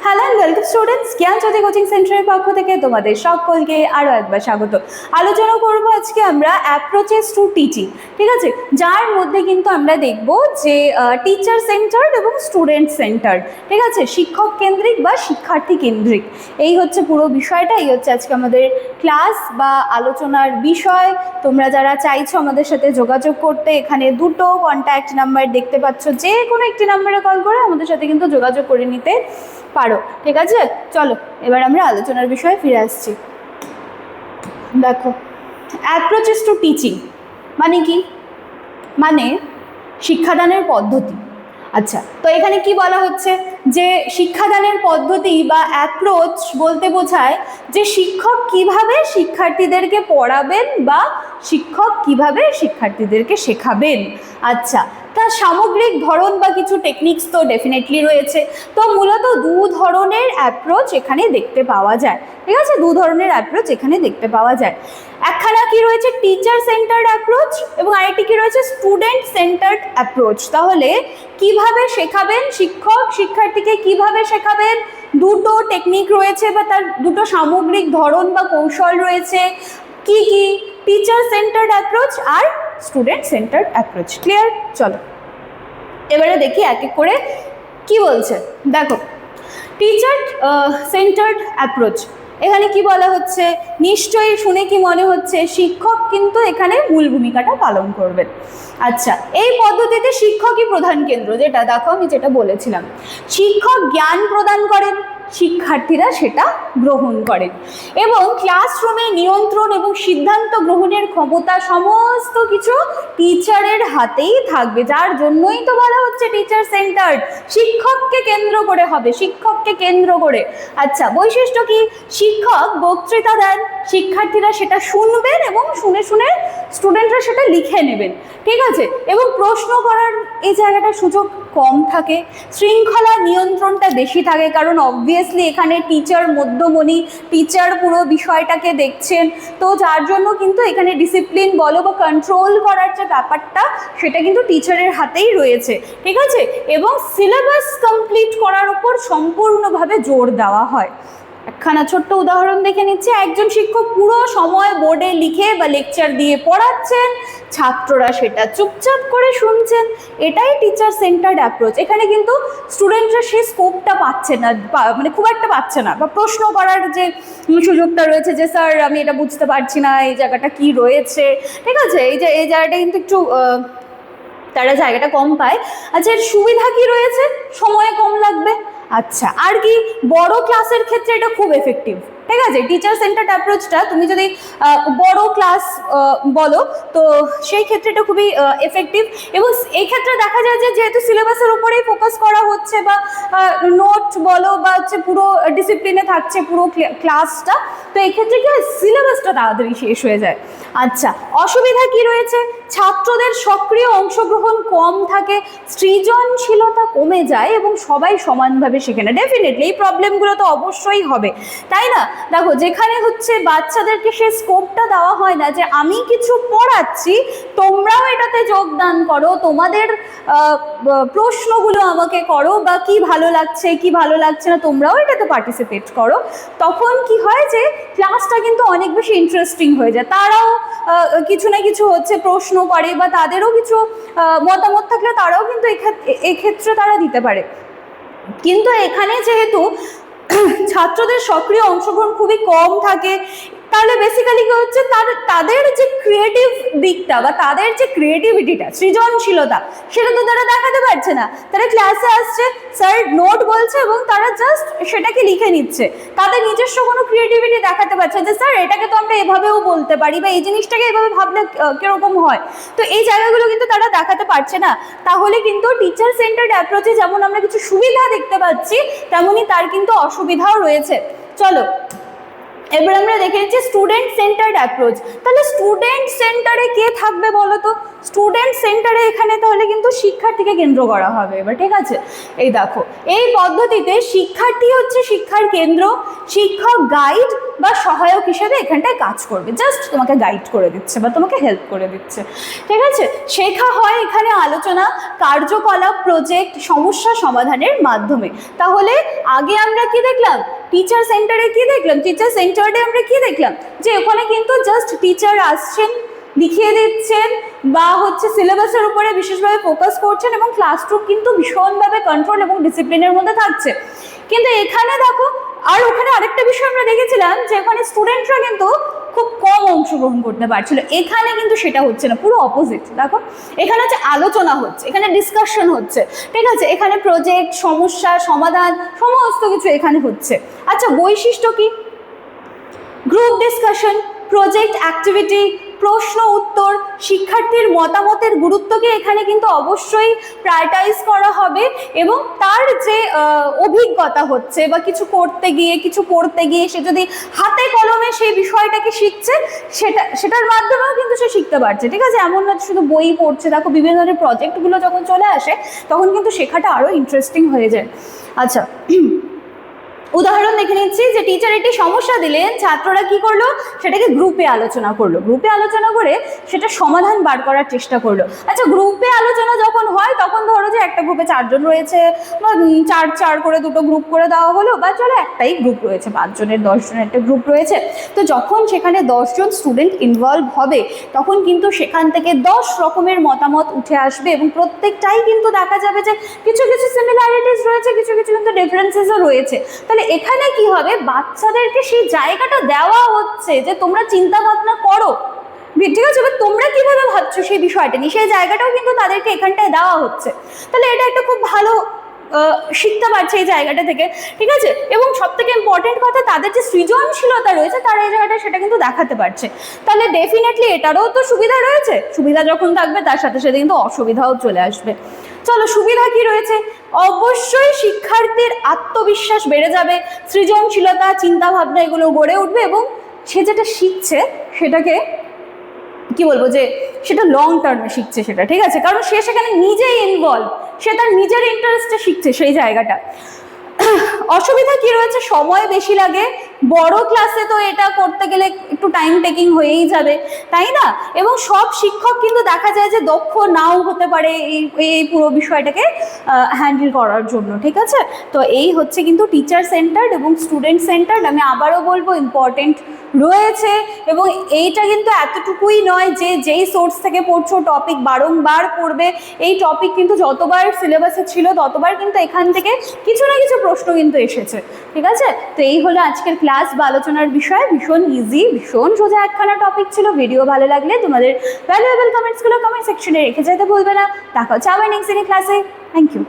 Hello and welcome students, Gyanjyoti coaching সেন্টারের পক্ষ থেকে তোমাদের সকলকে আরও একবার স্বাগত। আলোচনা করব আজকে আমরা অ্যাপ্রোচেস টু টিচিং, ঠিক আছে, যার মধ্যে কিন্তু আমরা দেখব যে টিচার সেন্টার্ড এবং স্টুডেন্ট সেন্টার্ড, ঠিক আছে, শিক্ষক কেন্দ্রিক বা শিক্ষার্থী কেন্দ্রিক, এই হচ্ছে পুরো বিষয়টা। এই হচ্ছে আজকে আমাদের ক্লাস বা আলোচনার বিষয়। তোমরা যারা চাইছো আমাদের সাথে যোগাযোগ করতে, এখানে দুটো কন্ট্যাক্ট নাম্বার দেখতে পাচ্ছ, যে কোনো একটি নাম্বারে কল করে আমাদের সাথে কিন্তু যোগাযোগ করে নিতে পারো, ঠিক আছে। চলো এবার আমরা আলোচনার বিষয়ে ফিরে আসছি। দেখো, অ্যাপ্রোচেস টু টিচিং মানে কি? মানে শিক্ষাদানের পদ্ধতি। আচ্ছা, তো এখানে কি বলা হচ্ছে যে শিক্ষাদানের পদ্ধতি বা অ্যাপ্রোচ বলতে বোঝায় যে শিক্ষক কিভাবে শিক্ষার্থীদেরকে পড়াবেন বা শিক্ষক কিভাবে শিক্ষার্থীদেরকে শেখাবেন। আচ্ছা, তার সামগ্রিক ধরন বা কিছু টেকনিক্স তো ডেফিনেটলি রয়েছে। তো মূলত দু ধরনের অ্যাপ্রোচ এখানে দেখতে পাওয়া যায়, ঠিক আছে, দু ধরনের অ্যাপ্রোচ এখানে দেখতে পাওয়া যায়। একখানা কি রয়েছে টিচার সেন্টার্ড অ্যাপ্রোচ এবং আরেকটি কি রয়েছে স্টুডেন্ট সেন্টার্ড অ্যাপ্রোচ। তাহলে কিভাবে শেখাবেন শিক্ষক শিক্ষার্থীকে, কিভাবে শেখাবেন, দুটো টেকনিক রয়েছে বা তার দুটো সামগ্রিক ধরন বা কৌশল রয়েছে। কি কি? টিচার সেন্টার্ড অ্যাপ্রোচ আর স্টুডেন্ট সেন্টার্ড অ্যাপ্রোচ। ক্লিয়ার? চলো এবারে দেখি এক এক করে কি বলছে। দেখো, টিচার সেন্টার্ড অ্যাপ্রোচ এখানে কি বলা হচ্ছে, নিশ্চয়ই শুনে কি মনে হচ্ছে শিক্ষক কিন্তু এখানে মূল ভূমিকাটা পালন করবেন। আচ্ছা, এই পদ্ধতিতে শিক্ষকই প্রধান কেন্দ্র, যেটা দেখো আমি যেটা বলেছিলাম, শিক্ষক জ্ঞান প্রদান করেন, শিক্ষার্থীরা সেটা গ্রহণ করেন এবং ক্লাসরুমে নিয়ন্ত্রণ এবং সিদ্ধান্ত গ্রহণের ক্ষমতা সমস্ত কিছু টিচারের হাতেই থাকবে। যার জন্যই তো বলা হচ্ছে টিচার সেন্টার্ড, শিক্ষককে কেন্দ্র করে হবে, শিক্ষককে কেন্দ্র করে। আচ্ছা, বৈশিষ্ট্য কি? শিক্ষক বক্তৃতা দেন, শিক্ষার্থীরা সেটা শুনবেন এবং শুনে শুনে স্টুডেন্টরা সেটা লিখে নেবেন, ঠিক আছে, এবং প্রশ্ন করার এই জায়গাটার সুযোগ কম থাকে, শৃঙ্খলা নিয়ন্ত্রণটা বেশি থাকে, কারণ অবভিয়াসলি এখানে টিচার মধ্যমণি, টিচার পুরো বিষয়টাকে দেখছেন, তো যার জন্য কিন্তু এখানে ডিসিপ্লিন বলো বা কন্ট্রোল করার যে ব্যাপারটা সেটা কিন্তু টিচারের হাতেই রয়েছে, ঠিক আছে, এবং সিলেবাস কমপ্লিট করার উপর সম্পূর্ণভাবে জোর দেওয়া হয়। একখানা ছোট্ট উদাহরণ দেখে নিচ্ছি। একজন শিক্ষক পুরো সময় বোর্ডে লিখে বা লেকচার দিয়ে পড়াচ্ছেন, ছাত্ররা সেটা চুপচাপ করে শুনছেন, এটাই টিচার সেন্টার্ড অ্যাপ্রোচ। এখানে কিন্তু স্টুডেন্টরা সেই স্কোপটা পাচ্ছে না, মানে খুব একটা পাচ্ছে না, বা প্রশ্ন করার যে সুযোগটা রয়েছে যে স্যার আমি এটা বুঝতে পারছি না, এই জায়গাটা কি রয়েছে, ঠিক আছে, এই জায়গাটা কিন্তু একটু তারা জায়গাটা কম পায়। আচ্ছা, এর সুবিধা কি রয়েছে? সময় কম লাগবে। আচ্ছা, আর কি? বড় ক্লাসের ক্ষেত্রে এটা খুব এফেক্টিভ, ঠিক আছে, টিচার সেন্টার্ড অ্যাপ্রোচটা তুমি যদি বড় ক্লাস বলো তো সেই ক্ষেত্রে এটা খুবই এফেক্টিভ। এবং এই ক্ষেত্রে দেখা যায় যে যেহেতু সিলেবাসের উপরেই ফোকাস করা হচ্ছে বা নোট বলো বা হচ্ছে পুরো ডিসিপ্লিনে থাকছে পুরো ক্লাসটা, তো এই ক্ষেত্রে কি হয়, সিলেবাসটা তাড়াতাড়ি শেষ হয়ে যায়। আচ্ছা, অসুবিধা কি রয়েছে? ছাত্রদের সক্রিয় অংশগ্রহণ কম থাকে, সৃজনশীলতা কমে যায় এবং সবাই সমানভাবে শেখে না। ডেফিনেটলি এই প্রবলেমগুলো তো অবশ্যই হবে, তাই না? দেখো, যেখানে হচ্ছে বাচ্চাদেরকে সে স্কোপটা দেওয়া হয় না যে আমি কিছু পড়াচ্ছি, তোমরাও এটাতে যোগদান করো, তোমাদের প্রশ্নগুলো আমাকে করো, বা কি ভালো লাগছে কি ভালো লাগছে না তোমরাও এটাতে পার্টিসিপেট করো, তখন কি হয় যে ক্লাসটা কিন্তু অনেক বেশি ইন্টারেস্টিং হয়ে যায়। তারাও কিছু না কিছু হচ্ছে প্রশ্ন করে বা তাদেরও কিছু মতামত থাকলে তারাও কিন্তু এক্ষেত্রে তারা দিতে পারে। কিন্তু এখানে যেহেতু ছাত্রদের সক্রিয় অংশগ্রহণ খুবই কম থাকে, তাহলে বেসিক্যালি কি হচ্ছে, তাদের যে ক্রিয়েটিভ দিকটা বা তাদের যে ক্রিয়েটিভিটিটা, সৃজনশীলতা, সেটা তো তারা দেখাতে পারছে না। তারা ক্লাসে আসছে, স্যার নোট বলছে এবং তারা জাস্ট সেটাকে লিখে নিচ্ছে, তাদের নিজস্ব কোনো ক্রিয়েটিভিটি দেখাতে পারছে যে স্যার এটাকে তো আমরা এভাবেও বলতে পারি বা এই জিনিসটাকে এভাবে ভাবলে কিরকম হয়, তো এই জায়গাগুলো কিন্তু তারা দেখাতে পারছে না। তাহলে কিন্তু টিচার সেন্টার্ড অ্যাপ্রোচে যেমন আমরা কিছু সুবিধা দেখতে পাচ্ছি, তেমনই তার কিন্তু অসুবিধাও রয়েছে। চলো এবার আমরা দেখে নিচ্ছি স্টুডেন্ট সেন্টার্ড অ্যাপ্রোচ। তাহলে স্টুডেন্ট সেন্টারে কে থাকবে বলো তো? স্টুডেন্ট সেন্টারে এখানে তাহলে কিন্তু শিক্ষার্থীকে কেন্দ্র করা হবে এবার, ঠিক আছে? এই দেখো, এই পদ্ধতিতে শিক্ষার্থী হচ্ছে শিক্ষার কেন্দ্র, শিক্ষক গাইড বা সহায়ক হিসেবে এখানটায় কাজ করবে, জাস্ট তোমাকে গাইড করে দিচ্ছে বা তোমাকে হেল্প করে দিচ্ছে, ঠিক আছে? শেখা হয় এখানে আলোচনা, কার্যকলাপ, প্রজেক্ট, সমস্যা সমাধানের মাধ্যমে। তাহলে আগে আমরা কি দেখলাম? টিচার সেন্টারে কি দেখলাম? টিচার সেন্টারে আমরা কি দেখলাম? যে ওখানে কিন্তু জাস্ট টিচার আসছেন, লিখিয়ে দিচ্ছেন বা হচ্ছে সিলেবাসের উপরে বিশেষভাবে ফোকাস করছেন এবং ক্লাসরুম কিন্তু ভীষণভাবে কন্ট্রোল এবং ডিসিপ্লিনের মধ্যে থাকছে। কিন্তু এখানে দেখো, আর ওখানে আরেকটা বিষয় আমরা দেখেছিলাম যে ওখানে স্টুডেন্টরা কিন্তু খুব কম অংশগ্রহণ করতে পারছিল, এখানে কিন্তু সেটা হচ্ছে না, পুরো অপোজিট। দেখো এখানে হচ্ছে আলোচনা হচ্ছে, এখানে ডিসকাশন হচ্ছে, ঠিক আছে? এখানে প্রজেক্ট, সমস্যা সমাধান সমস্ত কিছু এখানে হচ্ছে। আচ্ছা, বৈশিষ্ট্য কি? গ্রুপ ডিসকাশন, প্রজেক্ট অ্যাক্টিভিটি, প্রশ্ন উত্তর, শিক্ষার্থীর মতামতের গুরুত্বকে এখানে কিন্তু অবশ্যই প্রায়োরিটাইজ করা হবে এবং তার যে অভিজ্ঞতা হচ্ছে বা কিছু করতে গিয়ে, কিছু পড়তে গিয়ে সে যদি হাতে কলমে সেই বিষয়টাকে শিখছে, সেটার মাধ্যমেও কিন্তু সে শিখতে পারছে, ঠিক আছে? এমন না শুধু বই পড়ছে। দেখো বিভিন্ন ধরনের প্রজেক্টগুলো যখন চলে আসে তখন কিন্তু শেখাটা আরও ইন্টারেস্টিং হয়ে যায়। আচ্ছা, উদাহরণ দেখে নিচ্ছি যে টিচার একটি সমস্যা দিলেন, ছাত্ররা কি করলো? সেটাকে গ্রুপে আলোচনা করলো, গ্রুপে আলোচনা করে সেটা সমাধান বার করার চেষ্টা করলো। আচ্ছা, গ্রুপে আলোচনা যখন হয় তখন ধরো যে একটা গ্রুপে 4 জন রয়েছে বা 4 করে দুটো গ্রুপ করে দেওয়া হলো, বা চলো একটাই গ্রুপ রয়েছে, 5 জনের 10 জনের একটা গ্রুপ রয়েছে। তো যখন সেখানে 10 জন স্টুডেন্ট ইনভলভ হবে তখন কিন্তু সেখান থেকে 10 রকমের মতামত উঠে আসবে এবং প্রত্যেকটাই কিন্তু দেখা যাবে যে কিছু কিছু সিমিলারিটিস রয়েছে, কিছু কিছু কিন্তু ডিফারেন্সেসও রয়েছে। তাহলে এখানে কি হবে? বাচ্চাদেরকে সেই জায়গাটা দেওয়া হচ্ছে যে তোমরা চিন্তা ভাবনা করো, ঠিক আছে? এবার তোমরা কিভাবে ভাবছো সেই বিষয়টা নিয়ে, সেই জায়গাটাও কিন্তু তাদেরকে এখানটায় দেওয়া হচ্ছে। তাহলে এটা একটা খুব ভালো শিখতে পারছে এই জায়গাটা থেকে, ঠিক আছে? এবং সব থেকে ইম্পর্টেন্ট কথা, তাদের যে সৃজনশীলতা রয়েছে তারা এই জায়গাটা সেটা কিন্তু দেখাতে পারছে। তাহলে ডেফিনেটলি এটারও তো সুবিধা রয়েছে, সুবিধা যখন থাকবে তার সাথে সাথে কিন্তু অসুবিধাও চলে আসবে। চলো, সুবিধা কি রয়েছে? অবশ্যই শিক্ষার্থীর আত্মবিশ্বাস বেড়ে যাবে, সৃজনশীলতা, চিন্তা ভাবনা এগুলো গড়ে উঠবে এবং সে যেটা শিখছে সেটাকে কি বলবো, যে সেটা লং টার্মে শিখছে সেটা, ঠিক আছে? কারণ সে সেখানে নিজেই ইনভলভ, সে তার নিজের ইন্টারেস্টে শিখছে সেই জায়গাটা। অসুবিধা কি রয়েছে? সময় বেশি লাগে, বড় ক্লাসে তো এটা করতে গেলে একটু টাইম টেকিং হয়েই যাবে, তাই না? এবং সব শিক্ষক কিন্তু দেখা যায় যে দক্ষ নাও হতে পারে এই পুরো বিষয়টাকে হ্যান্ডেল করার জন্য, ঠিক আছে? তো এই হচ্ছে কিন্তু টিচার সেন্টার্ড এবং স্টুডেন্ট সেন্টার্ড। আমি আবারও বলবো ইম্পর্টেন্ট রয়েছে এবং এইটা কিন্তু এতটুকুই নয় যে যেই সোর্স থেকে পড়ছো টপিক বারংবার পড়বে। এই টপিক কিন্তু যতবার সিলেবাসে ছিল ততবার কিন্তু এখান থেকে কিছু না কিছু প্রশ্ন কিন্তু এসেছে, ঠিক আছে? তো এই হলো আজকের ক্লাস বা আলোচনার বিষয়। ভীষণ ইজি, ভীষণ সোজা একখানা টপিক ছিল। ভিডিও ভালো লাগলে তোমাদের ভ্যালুয়েবল কমেন্টসগুলো কমেন্ট সেকশনে রেখে যেতে ভুলবে না। দেখা হচ্ছে আবার নেক্সট দিনের ক্লাসে। Thank you.